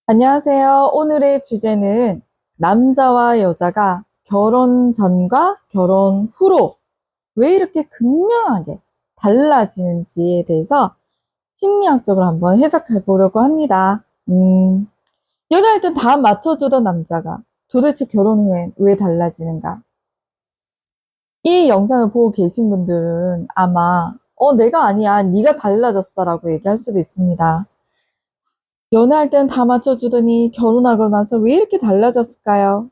안녕하세요. 오늘의 주제는 남자와 여자가 결혼 전과 결혼 후로 왜 이렇게 극명하게 달라지는지에 대해서 심리학적으로 한번 해석해 보려고 합니다. 연애할 땐 다 맞춰주던 남자가 도대체 결혼 후엔 왜 달라지는가? 이 영상을 보고 계신 분들은 아마 내가 아니야, 네가 달라졌어 라고 얘기할 수도 있습니다. 연애할 땐 다 맞춰주더니 결혼하고 나서 왜 이렇게 달라졌을까요?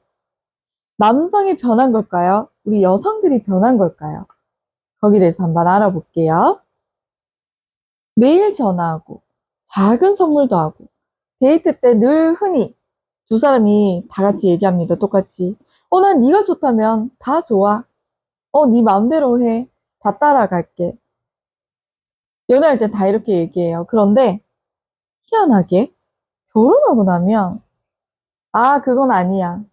남성이 변한 걸까요? 우리 여성들이 변한 걸까요? 거기에 대해서 한번 알아볼게요. 매일 전화하고, 작은 선물도 하고, 데이트 때 늘 흔히 두 사람이 다 같이 얘기합니다. 똑같이. 난 네가 좋다면 다 좋아. 네 마음대로 해. 다 따라갈게. 연애할 때 다 이렇게 얘기해요. 그런데 희한하게 결혼하고 나면 그건 아니야.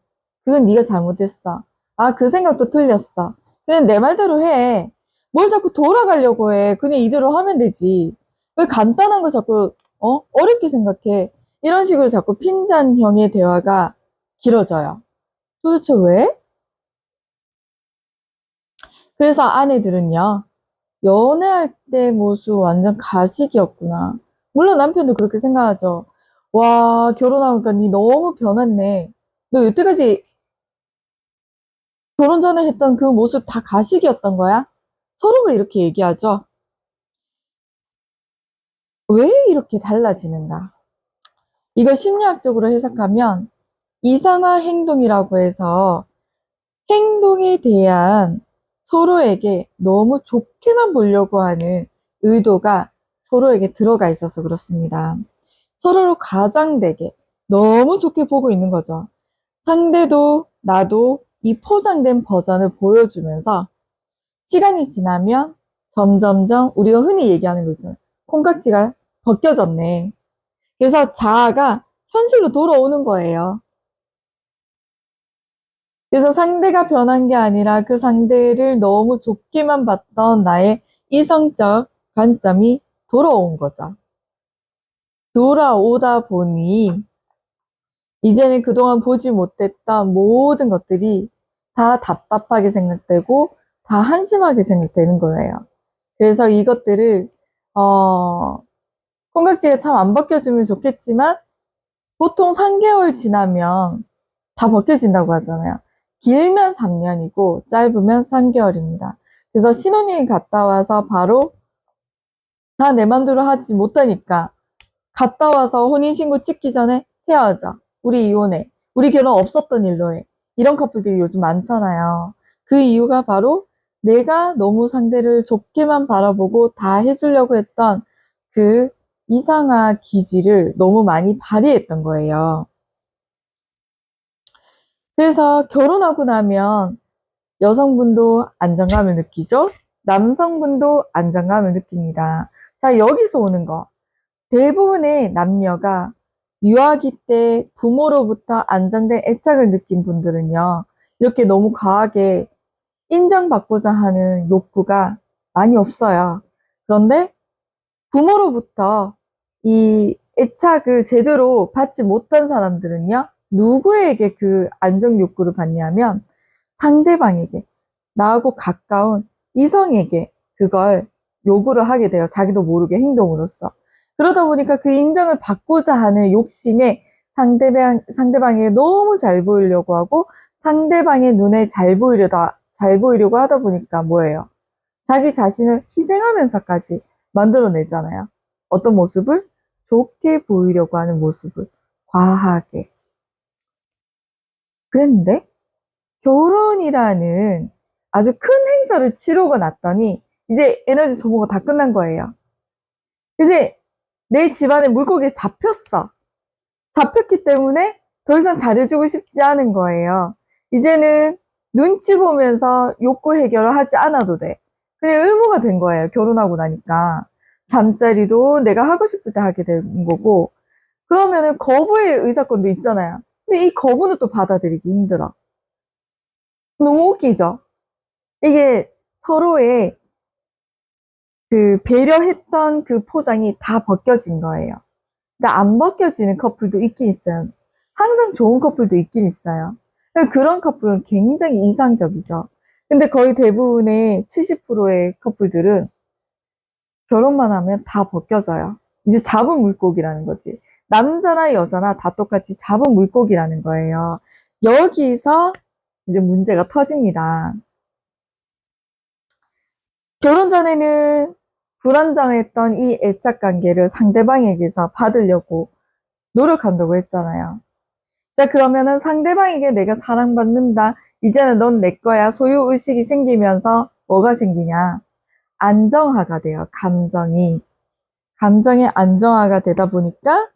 그건 네가 잘못했어. 그 생각도 틀렸어. 그냥 내 말대로 해. 뭘 자꾸 돌아가려고 해. 그냥 이대로 하면 되지. 왜 간단한 걸 자꾸 어렵게 생각해. 이런 식으로 자꾸 핀잔형의 대화가 길어져요. 도대체 왜? 그래서 아내들은요. 연애할 때 모습 완전 가식이었구나. 물론 남편도 그렇게 생각하죠. 와, 결혼하니까 니 너무 변했네. 너 여태까지 결혼 전에 했던 그 모습 다 가식이었던 거야? 서로가 이렇게 얘기하죠. 왜 이렇게 달라지는가? 이걸 심리학적으로 해석하면 이상화 행동이라고 해서 행동에 대한 서로에게 너무 좋게만 보려고 하는 의도가 서로에게 들어가 있어서 그렇습니다. 서로를 과장되게 너무 좋게 보고 있는 거죠. 상대도 나도 이 포장된 버전을 보여주면서 시간이 지나면 점점점 우리가 흔히 얘기하는 거 있잖아요. 콩깍지가 벗겨졌네. 그래서 자아가 현실로 돌아오는 거예요. 그래서 상대가 변한 게 아니라 그 상대를 너무 좋게만 봤던 나의 이성적 관점이 돌아온 거죠. 돌아오다 보니 이제는 그동안 보지 못했던 모든 것들이 다 답답하게 생각되고 다 한심하게 생각되는 거예요. 그래서 이것들을 어, 콩깍지가 참 안 벗겨지면 좋겠지만 보통 3개월 지나면 다 벗겨진다고 하잖아요. 길면 3년이고 짧으면 3개월입니다. 그래서 신혼여행 갔다 와서 바로 다 내 맘대로 하지 못하니까 갔다 와서 혼인신고 찍기 전에 헤어져. 우리 이혼해. 우리 결혼 없었던 일로 해. 이런 커플들이 요즘 많잖아요. 그 이유가 바로 내가 너무 상대를 좋게만 바라보고 다 해주려고 했던 그 이상한 기질을 너무 많이 발휘했던 거예요. 그래서 결혼하고 나면 여성분도 안정감을 느끼죠? 남성분도 안정감을 느낍니다. 자, 여기서 오는 거. 대부분의 남녀가 유아기 때 부모로부터 안정된 애착을 느낀 분들은요, 이렇게 너무 과하게 인정받고자 하는 욕구가 많이 없어요. 그런데 부모로부터 이 애착을 제대로 받지 못한 사람들은요, 누구에게 그 안정 욕구를 받냐면 상대방에게, 나하고 가까운 이성에게 그걸 요구를 하게 돼요. 자기도 모르게 행동으로써. 그러다 보니까 그 인정을 받고자 하는 욕심에 상대방에게 너무 잘 보이려고 하고 상대방의 눈에 잘 보이려고 하다 보니까 뭐예요? 자기 자신을 희생하면서까지 만들어내잖아요. 어떤 모습을? 좋게 보이려고 하는 모습을. 과하게. 그랬는데, 결혼이라는 아주 큰 행사를 치르고 났더니, 이제 에너지 소모가 다 끝난 거예요. 이제 내 집안에 물고기 잡혔어. 잡혔기 때문에 더 이상 잘해주고 싶지 않은 거예요. 이제는 눈치 보면서 욕구 해결을 하지 않아도 돼. 그냥 의무가 된 거예요. 결혼하고 나니까. 잠자리도 내가 하고 싶을 때 하게 되는 거고. 그러면은 거부의 의사권도 있잖아요. 근데 이 거부는 또 받아들이기 힘들어. 너무 웃기죠? 이게 서로의 그 배려했던 그 포장이 다 벗겨진 거예요. 근데 안 벗겨지는 커플도 있긴 있어요. 항상 좋은 커플도 있긴 있어요. 그런 커플은 굉장히 이상적이죠. 근데 거의 대부분의 70%의 커플들은 결혼만 하면 다 벗겨져요. 이제 잡은 물고기라는 거지. 남자나 여자나 다 똑같이 잡은 물고기라는 거예요. 여기서 이제 문제가 터집니다. 결혼 전에는 불안정했던 이 애착 관계를 상대방에게서 받으려고 노력한다고 했잖아요. 자, 그러면은 상대방에게 내가 사랑받는다. 이제는 넌 내 거야. 소유의식이 생기면서 뭐가 생기냐? 안정화가 돼요. 감정이. 감정의 안정화가 되다 보니까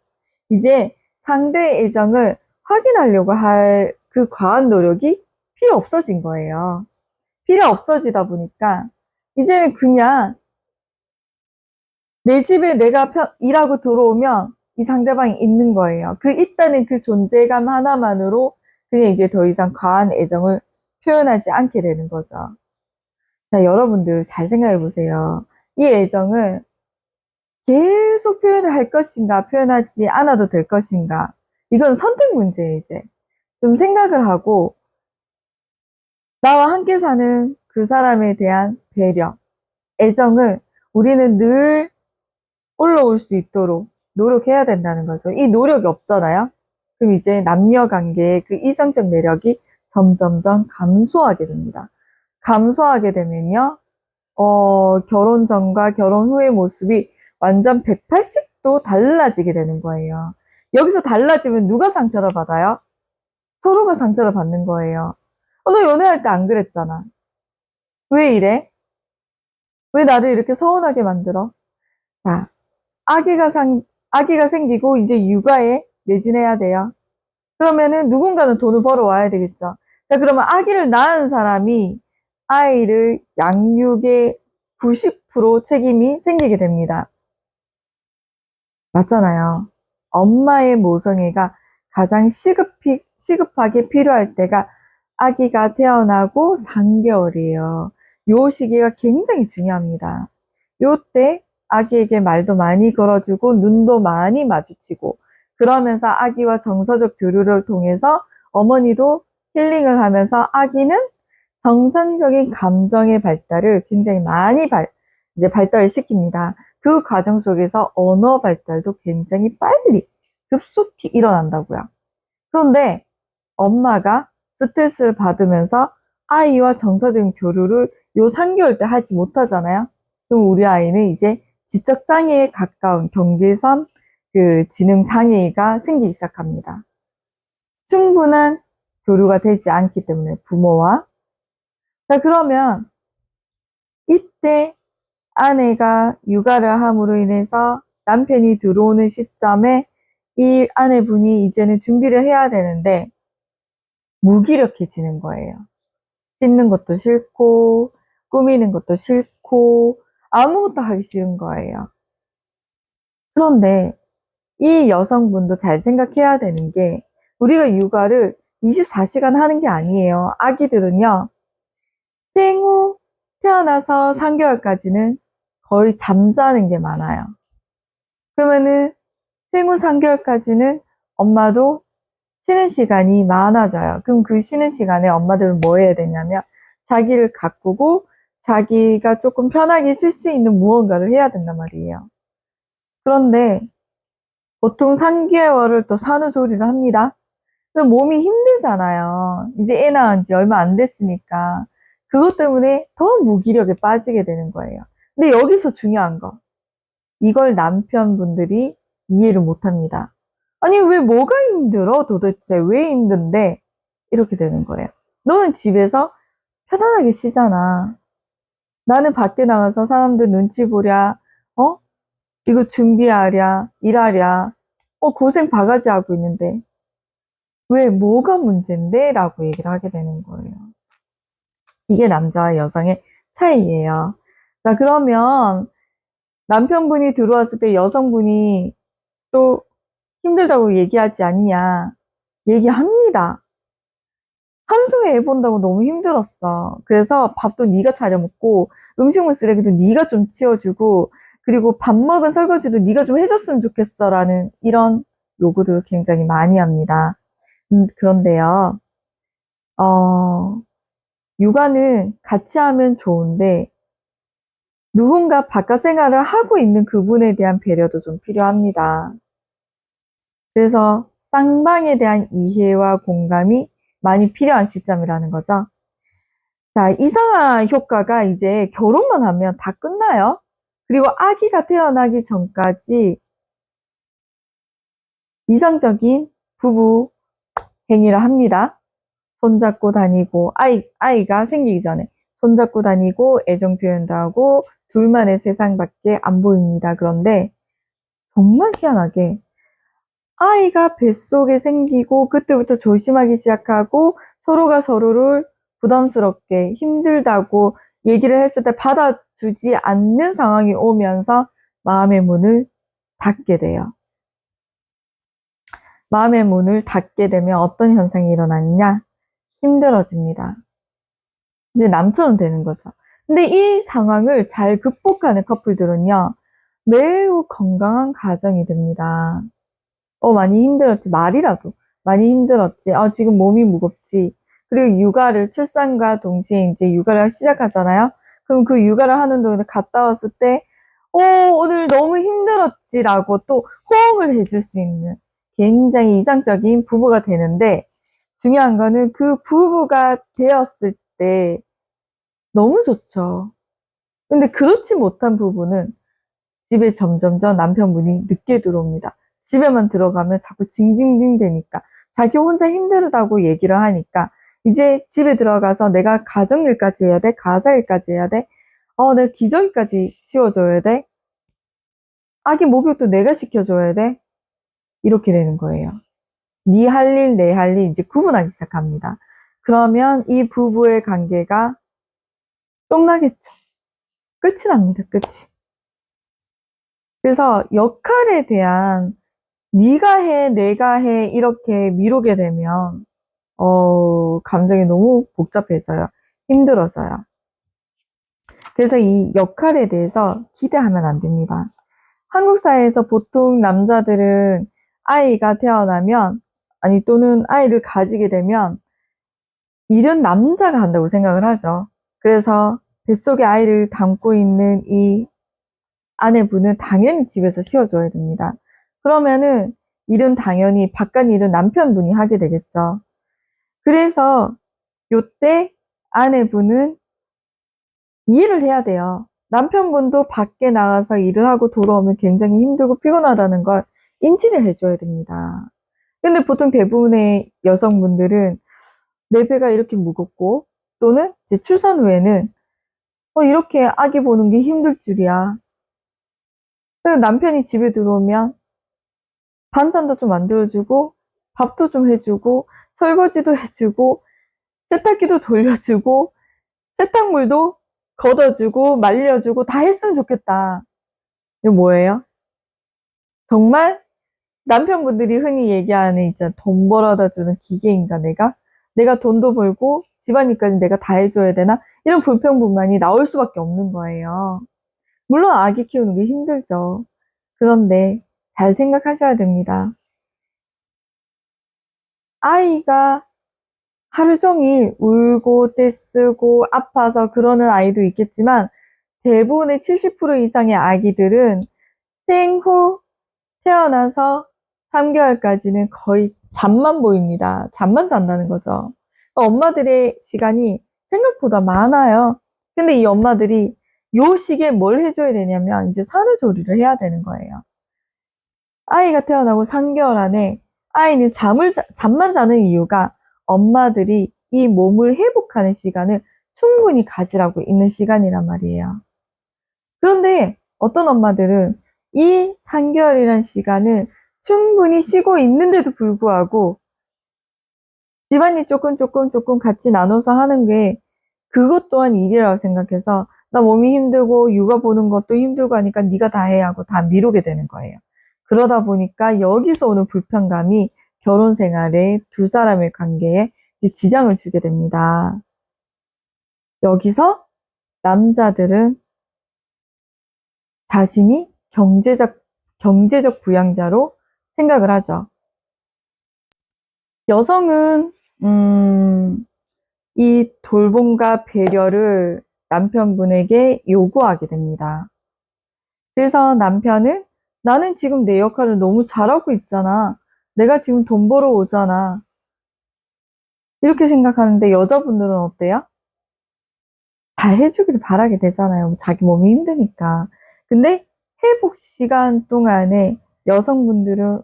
이제 상대의 애정을 확인하려고 할 그 과한 노력이 필요 없어진 거예요. 필요 없어지다 보니까 이제 그냥 내 집에 내가 일하고 들어오면 이 상대방이 있는 거예요. 그 있다는 그 존재감 하나만으로 그냥 이제 더 이상 과한 애정을 표현하지 않게 되는 거죠. 자, 여러분들 잘 생각해 보세요. 이 애정을 계속 표현을 할 것인가, 표현하지 않아도 될 것인가. 이건 선택 문제예요, 이제. 좀 생각을 하고, 나와 함께 사는 그 사람에 대한 배려, 애정을 우리는 늘 올라올 수 있도록 노력해야 된다는 거죠. 이 노력이 없잖아요? 그럼 이제 남녀 관계의 그 이성적 매력이 점점점 감소하게 됩니다. 감소하게 되면요, 결혼 전과 결혼 후의 모습이 완전 180도 달라지게 되는 거예요. 여기서 달라지면 누가 상처를 받아요? 서로가 상처를 받는 거예요. 너 연애할 때 안 그랬잖아. 왜 이래? 왜 나를 이렇게 서운하게 만들어? 자, 아기가 아기가 생기고 이제 육아에 매진해야 돼요. 그러면은 누군가는 돈을 벌어와야 되겠죠. 자, 그러면 아기를 낳은 사람이 아이를 양육의 90% 책임이 생기게 됩니다. 맞잖아요. 엄마의 모성애가 가장 시급하게 필요할 때가 아기가 태어나고 3개월이에요. 요 시기가 굉장히 중요합니다. 요때 아기에게 말도 많이 걸어주고 눈도 많이 마주치고 그러면서 아기와 정서적 교류를 통해서 어머니도 힐링을 하면서 아기는 정상적인 감정의 발달을 굉장히 많이 이제 발달을 시킵니다. 그 과정 속에서 언어 발달도 굉장히 빨리 급속히 일어난다고요. 그런데 엄마가 스트레스를 받으면서 아이와 정서적인 교류를 요 3개월 때 하지 못하잖아요. 그럼 우리 아이는 이제 지적 장애에 가까운 경계선 그 지능 장애가 생기기 시작합니다. 충분한 교류가 되지 않기 때문에 부모와. 자, 그러면 이때 아내가 육아를 함으로 인해서 남편이 들어오는 시점에 이 아내분이 이제는 준비를 해야 되는데 무기력해지는 거예요. 씻는 것도 싫고 꾸미는 것도 싫고 아무것도 하기 싫은 거예요. 그런데 이 여성분도 잘 생각해야 되는 게 우리가 육아를 24시간 하는 게 아니에요. 아기들은요. 생후 태어나서 3개월까지는 거의 잠자는 게 많아요. 그러면은 생후 3개월까지는 엄마도 쉬는 시간이 많아져요. 그럼 그 쉬는 시간에 엄마들은 뭐 해야 되냐면 자기를 가꾸고 자기가 조금 편하게 쉴 수 있는 무언가를 해야 된단 말이에요. 그런데 보통 3개월을 또 산후조리를 합니다. 근데 몸이 힘들잖아요. 이제 애 낳은 지 얼마 안 됐으니까. 그것 때문에 더 무기력에 빠지게 되는 거예요. 근데 여기서 중요한 거. 이걸 남편분들이 이해를 못 합니다. 아니, 왜 뭐가 힘들어? 도대체 왜 힘든데? 이렇게 되는 거예요. 너는 집에서 편안하게 쉬잖아. 나는 밖에 나가서 사람들 눈치 보랴, 어? 이거 준비하랴, 일하랴, 고생 바가지 하고 있는데, 왜 뭐가 문제인데? 라고 얘기를 하게 되는 거예요. 이게 남자와 여성의 차이예요. 자, 그러면 남편분이 들어왔을 때 여성분이 또 힘들다고 얘기하지 않냐? 얘기합니다. 하루 종일 애 본다고 너무 힘들었어. 그래서 밥도 네가 차려 먹고 음식물 쓰레기도 네가 좀 치워주고 그리고 밥 먹은 설거지도 네가 좀 해줬으면 좋겠어라는 이런 요구도 굉장히 많이 합니다. 그런데요, 어, 육아는 같이 하면 좋은데 누군가 바깥 생활을 하고 있는 그분에 대한 배려도 좀 필요합니다. 그래서 쌍방에 대한 이해와 공감이 많이 필요한 시점이라는 거죠. 자, 이상화 효과가 이제 결혼만 하면 다 끝나요. 그리고 아기가 태어나기 전까지 이상적인 부부 행위를 합니다. 손잡고 다니고, 아이가 생기기 전에 손잡고 다니고, 애정 표현도 하고, 둘만의 세상밖에 안 보입니다. 그런데 정말 희한하게 아이가 뱃속에 생기고, 그때부터 조심하기 시작하고, 서로가 서로를 부담스럽게 힘들다고 얘기를 했을 때 받아주지 않는 상황이 오면서 마음의 문을 닫게 돼요. 마음의 문을 닫게 되면 어떤 현상이 일어나느냐? 힘들어집니다. 이제 남처럼 되는 거죠. 근데 이 상황을 잘 극복하는 커플들은요, 매우 건강한 가정이 됩니다. 많이 힘들었지. 말이라도. 많이 힘들었지. 지금 몸이 무겁지. 그리고 육아를, 출산과 동시에 이제 육아를 시작하잖아요. 그럼 그 육아를 하는 동안에 갔다 왔을 때, 오늘 너무 힘들었지라고 또 호응을 해줄 수 있는 굉장히 이상적인 부부가 되는데, 중요한 거는 그 부부가 되었을 때 너무 좋죠. 근데 그렇지 못한 부부는 집에 점점점 남편분이 늦게 들어옵니다. 집에만 들어가면 자꾸 징징징 되니까 자기 혼자 힘들다고 얘기를 하니까 이제 집에 들어가서 내가 가정일까지 해야 돼? 가사일까지 해야 돼? 내가 기저귀까지 치워줘야 돼? 아기 목욕도 내가 시켜줘야 돼? 이렇게 되는 거예요. 네 할 일, 내 할 일 이제 구분하기 시작합니다. 그러면 이 부부의 관계가 똥나겠죠. 끝이 납니다. 끝이. 그래서 역할에 대한 네가 해, 내가 해 이렇게 미루게 되면 감정이 너무 복잡해져요. 힘들어져요. 그래서 이 역할에 대해서 기대하면 안 됩니다. 한국 사회에서 보통 남자들은 아이가 태어나면 아니 또는 아이를 가지게 되면 일은 남자가 한다고 생각을 하죠. 그래서 뱃속에 아이를 담고 있는 이 아내분은 당연히 집에서 쉬어줘야 됩니다. 그러면은 일은 당연히 바깥 일은 남편분이 하게 되겠죠. 그래서 요때 아내분은 이해를 해야 돼요. 남편분도 밖에 나가서 일을 하고 돌아오면 굉장히 힘들고 피곤하다는 걸 인지를 해줘야 됩니다. 근데 보통 대부분의 여성분들은 내 배가 이렇게 무겁고 또는 이제 출산 후에는 이렇게 아기 보는 게 힘들 줄이야. 그래서 남편이 집에 들어오면 반찬도 좀 만들어주고 밥도 좀 해주고 설거지도 해주고 세탁기도 돌려주고 세탁물도 걷어주고 말려주고 다 했으면 좋겠다. 이거 뭐예요? 정말 남편분들이 흔히 얘기하는 있잖아. 돈 벌어다 주는 기계인가 내가? 내가 돈도 벌고 집안일까지 내가 다 해줘야 되나? 이런 불평불만이 나올 수밖에 없는 거예요. 물론 아기 키우는 게 힘들죠. 그런데 잘 생각하셔야 됩니다. 아이가 하루 종일 울고 떼쓰고 아파서 그러는 아이도 있겠지만 대부분의 70% 이상의 아기들은 생후 태어나서 3개월까지는 거의 잠만 보입니다. 잠만 잔다는 거죠. 엄마들의 시간이 생각보다 많아요. 근데 이 엄마들이 요 시기에 뭘 해줘야 되냐면 이제 산후조리를 해야 되는 거예요. 아이가 태어나고 3개월 안에 아이는 잠만 자는 이유가 엄마들이 이 몸을 회복하는 시간을 충분히 가지라고 있는 시간이란 말이에요. 그런데 어떤 엄마들은 이 3개월이라는 시간을 충분히 쉬고 있는데도 불구하고 집안일 조금 같이 나눠서 하는 게 그것 또한 일이라고 생각해서 나 몸이 힘들고 육아 보는 것도 힘들고 하니까 네가 다 해 하고 다 미루게 되는 거예요. 그러다 보니까 여기서 오는 불편감이 결혼 생활에 두 사람의 관계에 지장을 주게 됩니다. 여기서 남자들은 자신이 경제적 부양자로 생각을 하죠. 여성은, 이 돌봄과 배려를 남편분에게 요구하게 됩니다. 그래서 남편은 나는 지금 내 역할을 너무 잘하고 있잖아. 내가 지금 돈 벌어 오잖아. 이렇게 생각하는데 여자분들은 어때요? 다 해주기를 바라게 되잖아요. 자기 몸이 힘드니까. 근데 회복 시간 동안에 여성분들은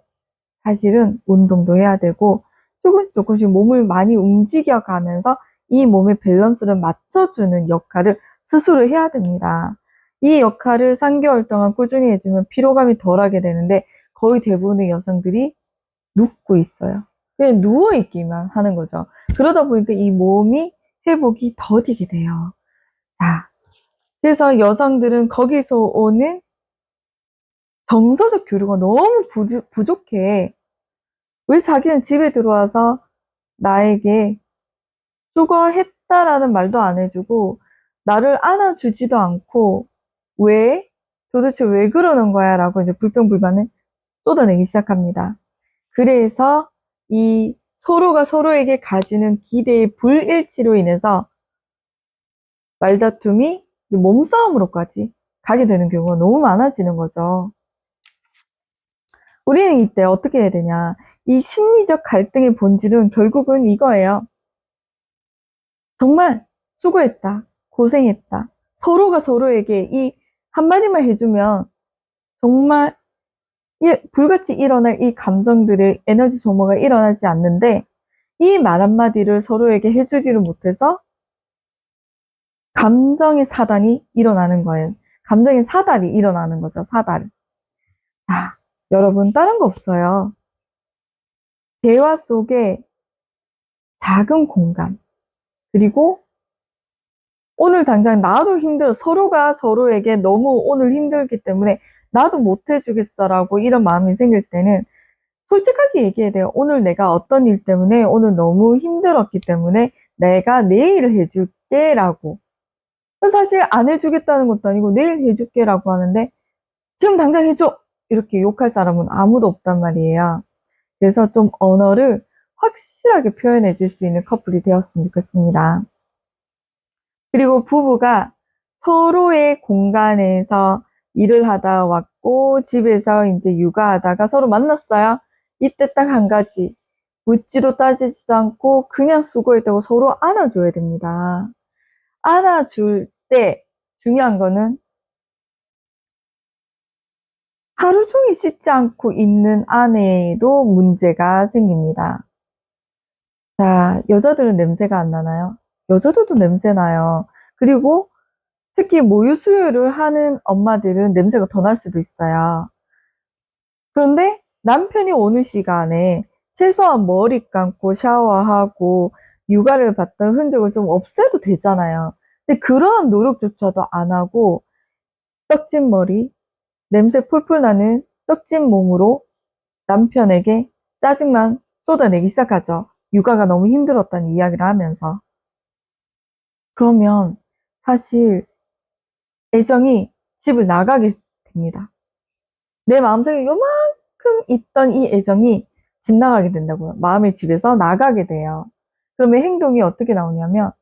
사실은 운동도 해야 되고 조금씩 몸을 많이 움직여 가면서 이 몸의 밸런스를 맞춰주는 역할을 스스로 해야 됩니다. 이 역할을 3개월 동안 꾸준히 해주면 피로감이 덜하게 되는데 거의 대부분의 여성들이 눕고 있어요. 그냥 누워있기만 하는 거죠. 그러다 보니까 이 몸이 회복이 더디게 돼요. 자, 그래서 여성들은 거기서 오는 정서적 교류가 너무 부족해. 왜 자기는 집에 들어와서 나에게 수거했다라는 말도 안 해주고, 나를 안아주지도 않고, 왜? 도대체 왜 그러는 거야? 라고 이제 불평불만을 쏟아내기 시작합니다. 그래서 이 서로가 서로에게 가지는 기대의 불일치로 인해서 말다툼이 몸싸움으로까지 가게 되는 경우가 너무 많아지는 거죠. 우리는 이때 어떻게 해야 되냐? 이 심리적 갈등의 본질은 결국은 이거예요. 정말 수고했다, 고생했다. 서로가 서로에게 이 한마디만 해주면 정말 불같이 일어날 이 감정들의 에너지 소모가 일어나지 않는데 이 말 한마디를 서로에게 해주지를 못해서 감정의 사단이 일어나는 거예요. 감정의 사달이 일어나는 거죠, 사달. 자, 여러분, 다른 거 없어요. 대화 속에 작은 공간, 그리고 오늘 당장 나도 힘들어. 서로가 서로에게 너무 오늘 힘들기 때문에 나도 못 해주겠어라고 이런 마음이 생길 때는 솔직하게 얘기해야 돼요. 오늘 내가 어떤 일 때문에 오늘 너무 힘들었기 때문에 내가 내일 해줄게 라고. 사실 안 해주겠다는 것도 아니고 내일 해줄게 라고 하는데 지금 당장 해줘! 이렇게 욕할 사람은 아무도 없단 말이에요. 그래서 좀 언어를 확실하게 표현해 줄 수 있는 커플이 되었으면 좋겠습니다. 그리고 부부가 서로의 공간에서 일을 하다 왔고 집에서 이제 육아하다가 서로 만났어요. 이때 딱 한 가지 묻지도 따지지도 않고 그냥 수고했다고 서로 안아줘야 됩니다. 안아줄 때 중요한 거는 하루 종일 씻지 않고 있는 아내에도 문제가 생깁니다. 자, 여자들은 냄새가 안 나나요? 여자들도 냄새 나요. 그리고 특히 모유 수유를 하는 엄마들은 냄새가 더 날 수도 있어요. 그런데 남편이 오는 시간에 최소한 머리 감고 샤워하고 육아를 받던 흔적을 좀 없애도 되잖아요. 근데 그런 노력조차도 안 하고 떡진 머리, 냄새 풀풀 나는 떡진 몸으로 남편에게 짜증만 쏟아내기 시작하죠. 육아가 너무 힘들었다는 이야기를 하면서. 그러면 사실 애정이 집을 나가게 됩니다. 내 마음속에 요만큼 있던 이 애정이 집 나가게 된다고요. 마음의 집에서 나가게 돼요. 그러면 행동이 어떻게 나오냐면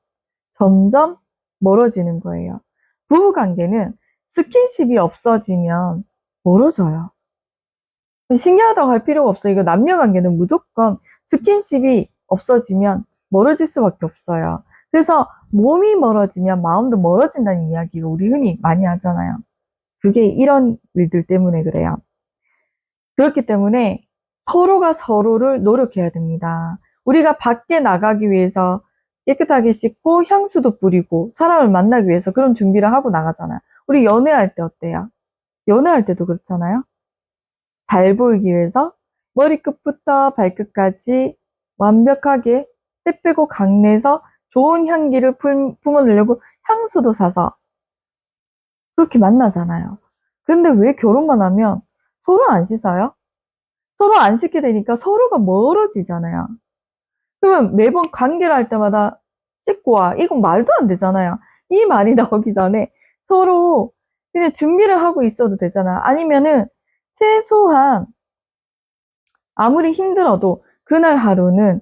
점점 멀어지는 거예요. 부부 관계는 스킨십이 없어지면 멀어져요. 신기하다고 할 필요가 없어요. 이거 남녀 관계는 무조건 스킨십이 없어지면 멀어질 수밖에 없어요. 그래서 몸이 멀어지면 마음도 멀어진다는 이야기를 우리 흔히 많이 하잖아요. 그게 이런 일들 때문에 그래요. 그렇기 때문에 서로가 서로를 노력해야 됩니다. 우리가 밖에 나가기 위해서 깨끗하게 씻고 향수도 뿌리고 사람을 만나기 위해서 그런 준비를 하고 나가잖아요. 우리 연애할 때 어때요? 연애할 때도 그렇잖아요. 잘 보이기 위해서 머리끝부터 발끝까지 완벽하게 때 빼고 강내서 좋은 향기를 품어내려고 향수도 사서 그렇게 만나잖아요. 근데 왜 결혼만 하면 서로 안 씻어요? 서로 안 씻게 되니까 서로가 멀어지잖아요. 그러면 매번 관계를 할 때마다 씻고 와. 이건 말도 안 되잖아요. 이 말이 나오기 전에 서로 그냥 준비를 하고 있어도 되잖아. 아니면은 최소한 아무리 힘들어도 그날 하루는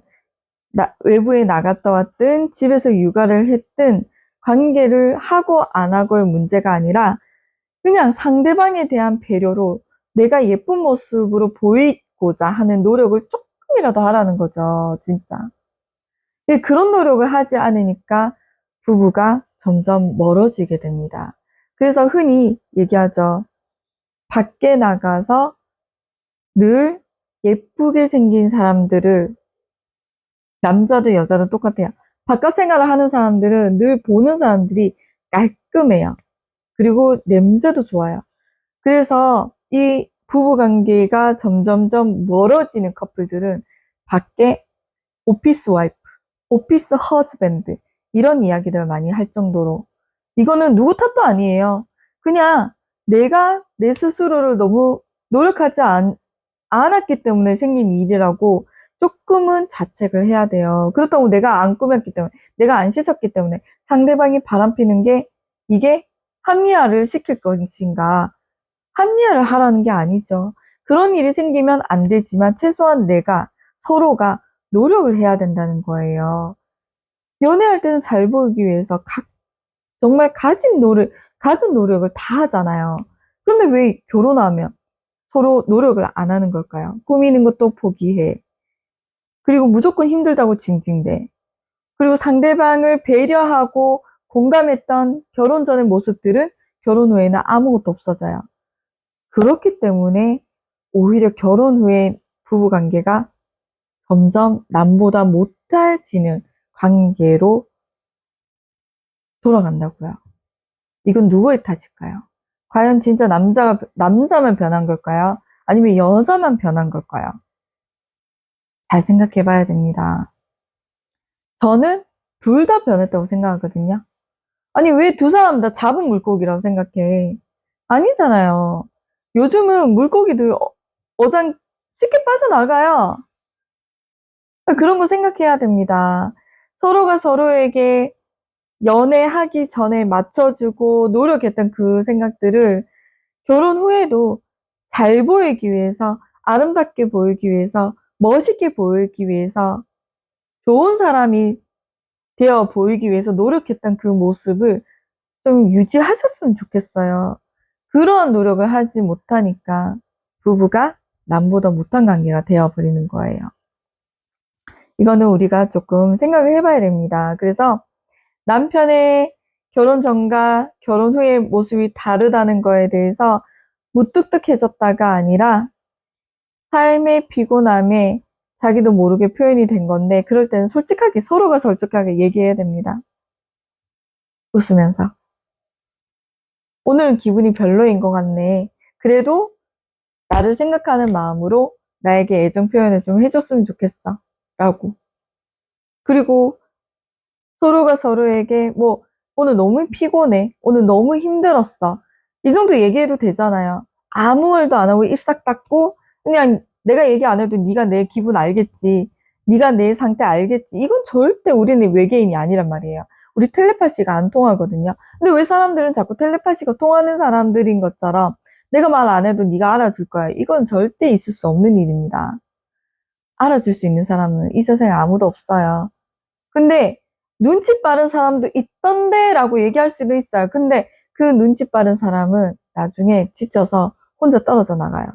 외부에 나갔다 왔든 집에서 육아를 했든 관계를 하고 안 하고의 문제가 아니라 그냥 상대방에 대한 배려로 내가 예쁜 모습으로 보이고자 하는 노력을 조금이라도 하라는 거죠, 진짜. 근데 그런 노력을 하지 않으니까 부부가 점점 멀어지게 됩니다. 그래서 흔히 얘기하죠. 밖에 나가서 늘 예쁘게 생긴 사람들을, 남자도 여자도 똑같아요. 바깥 생활을 하는 사람들은 늘 보는 사람들이 깔끔해요. 그리고 냄새도 좋아요. 그래서 이 부부 관계가 점점점 멀어지는 커플들은 밖에 오피스 와이프, 오피스 허즈밴드 이런 이야기들을 많이 할 정도로, 이거는 누구 탓도 아니에요. 그냥 내가 내 스스로를 너무 노력하지 않았기 때문에 생긴 일이라고 조금은 자책을 해야 돼요. 그렇다고 내가 안 꾸몄기 때문에, 내가 안 씻었기 때문에 상대방이 바람피는 게 이게 합리화를 시킬 것인가? 합리화를 하라는 게 아니죠. 그런 일이 생기면 안 되지만 최소한 내가, 서로가 노력을 해야 된다는 거예요. 연애할 때는 잘 보이기 위해서 정말 가진 노력을 다 하잖아요. 그런데 왜 결혼하면 서로 노력을 안 하는 걸까요? 꾸미는 것도 포기해. 그리고 무조건 힘들다고 징징대. 그리고 상대방을 배려하고 공감했던 결혼 전의 모습들은 결혼 후에는 아무것도 없어져요. 그렇기 때문에 오히려 결혼 후에 부부 관계가 점점 남보다 못해지는 관계로 돌아간다고요. 이건 누구의 탓일까요? 과연 진짜 남자만 변한 걸까요? 아니면 여자만 변한 걸까요? 잘 생각해 봐야 됩니다. 저는 둘 다 변했다고 생각하거든요. 아니, 왜 두 사람 다 잡은 물고기라고 생각해? 아니잖아요. 요즘은 물고기들 어장 쉽게 빠져나가요. 그런 거 생각해야 됩니다. 서로가 서로에게 연애하기 전에 맞춰주고 노력했던 그 생각들을 결혼 후에도 잘 보이기 위해서, 아름답게 보이기 위해서, 멋있게 보이기 위해서, 좋은 사람이 되어 보이기 위해서 노력했던 그 모습을 좀 유지하셨으면 좋겠어요. 그런 노력을 하지 못하니까 부부가 남보다 못한 관계가 되어버리는 거예요. 이거는 우리가 조금 생각을 해봐야 됩니다. 그래서 남편의 결혼 전과 결혼 후의 모습이 다르다는 거에 대해서 무뚝뚝해졌다가 아니라 삶의 피곤함에 자기도 모르게 표현이 된 건데, 그럴 때는 솔직하게, 서로가 솔직하게 얘기해야 됩니다. 웃으면서. 오늘은 기분이 별로인 것 같네. 그래도 나를 생각하는 마음으로 나에게 애정 표현을 좀 해줬으면 좋겠어. 라고. 그리고 서로가 서로에게 뭐, 오늘 너무 피곤해. 오늘 너무 힘들었어. 이 정도 얘기해도 되잖아요. 아무 말도 안 하고 입 싹 닫고 그냥 내가 얘기 안 해도 네가 내 기분 알겠지. 네가 내 상태 알겠지. 이건 절대 우리는 외계인이 아니란 말이에요. 우리 텔레파시가 안 통하거든요. 근데 왜 사람들은 자꾸 텔레파시가 통하는 사람들인 것처럼 내가 말 안 해도 네가 알아줄 거야. 이건 절대 있을 수 없는 일입니다. 알아줄 수 있는 사람은 이 세상에 아무도 없어요. 근데 눈치 빠른 사람도 있던데 라고 얘기할 수도 있어요. 근데 그 눈치 빠른 사람은 나중에 지쳐서 혼자 떨어져 나가요.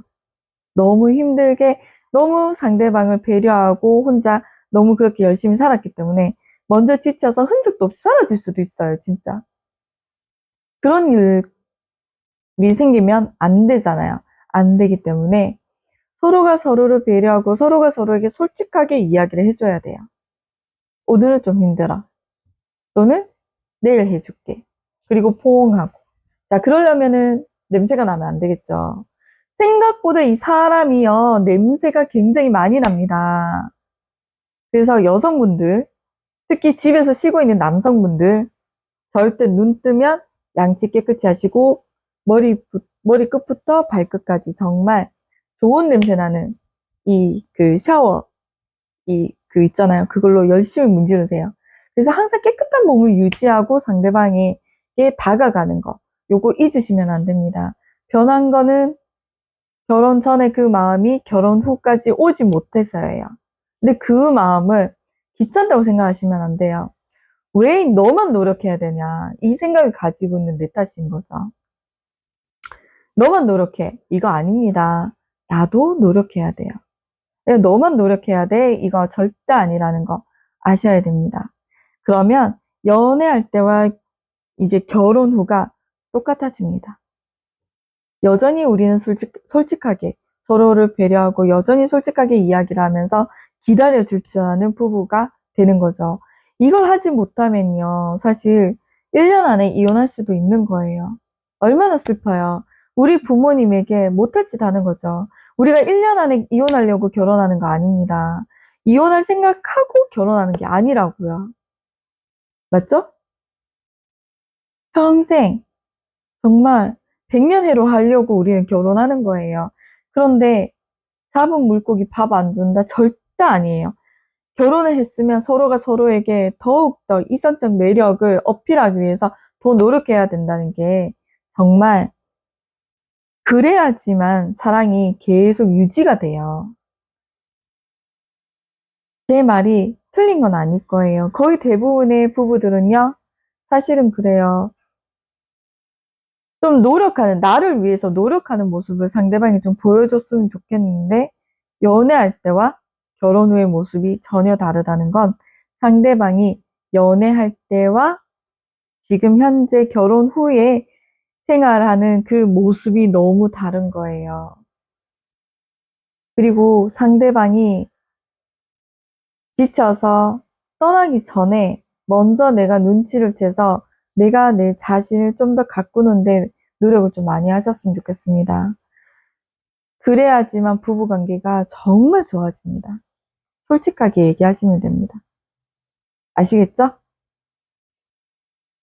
너무 힘들게, 너무 상대방을 배려하고 혼자 너무 그렇게 열심히 살았기 때문에 먼저 지쳐서 흔적도 없이 사라질 수도 있어요, 진짜. 그런 일이 생기면 안 되잖아요. 안 되기 때문에 서로가 서로를 배려하고 서로가 서로에게 솔직하게 이야기를 해줘야 돼요. 오늘은 좀 힘들어. 또는 내일 해줄게. 그리고 포옹하고. 자, 그러려면은 냄새가 나면 안 되겠죠. 생각보다 이 사람이요, 냄새가 굉장히 많이 납니다. 그래서 여성분들, 특히 집에서 쉬고 있는 남성분들, 절대 눈 뜨면 양치 깨끗이 하시고, 머리 끝부터 발끝까지 정말 좋은 냄새 나는 샤워, 있잖아요. 그걸로 열심히 문지르세요. 그래서 항상 깨끗한 몸을 유지하고 상대방에게 다가가는 거. 요거 잊으시면 안 됩니다. 변한 거는 결혼 전에 그 마음이 결혼 후까지 오지 못해서예요. 근데 그 마음을 귀찮다고 생각하시면 안 돼요. 왜 너만 노력해야 되냐? 이 생각을 가지고 있는 내 탓인 거죠. 너만 노력해. 이거 아닙니다. 나도 노력해야 돼요. 너만 노력해야 돼. 이거 절대 아니라는 거 아셔야 됩니다. 그러면 연애할 때와 이제 결혼 후가 똑같아집니다. 여전히 우리는 솔직하게 서로를 배려하고 여전히 솔직하게 이야기를 하면서 기다려줄 줄 아는 부부가 되는 거죠. 이걸 하지 못하면요. 사실 1년 안에 이혼할 수도 있는 거예요. 얼마나 슬퍼요. 우리 부모님에게 못할 짓 하는 거죠. 우리가 1년 안에 이혼하려고 결혼하는 거 아닙니다. 이혼할 생각하고 결혼하는 게 아니라고요. 맞죠? 평생 정말 백년해로 하려고 우리는 결혼하는 거예요. 그런데 잡은 물고기 밥 안 준다? 절대 아니에요. 결혼을 했으면 서로가 서로에게 더욱더 이성적 매력을 어필하기 위해서 더 노력해야 된다는 게 정말 그래야지만 사랑이 계속 유지가 돼요. 제 말이 틀린 건 아닐 거예요. 거의 대부분의 부부들은요, 사실은 그래요. 좀 노력하는, 나를 위해서 노력하는 모습을 상대방이 좀 보여줬으면 좋겠는데, 연애할 때와 결혼 후의 모습이 전혀 다르다는 건 상대방이 연애할 때와 지금 현재 결혼 후에 생활하는 그 모습이 너무 다른 거예요. 그리고 상대방이 지쳐서 떠나기 전에 먼저 내가 눈치를 채서 내가 내 자신을 좀 더 가꾸는데 노력을 좀 많이 하셨으면 좋겠습니다. 그래야지만 부부관계가 정말 좋아집니다. 솔직하게 얘기하시면 됩니다. 아시겠죠?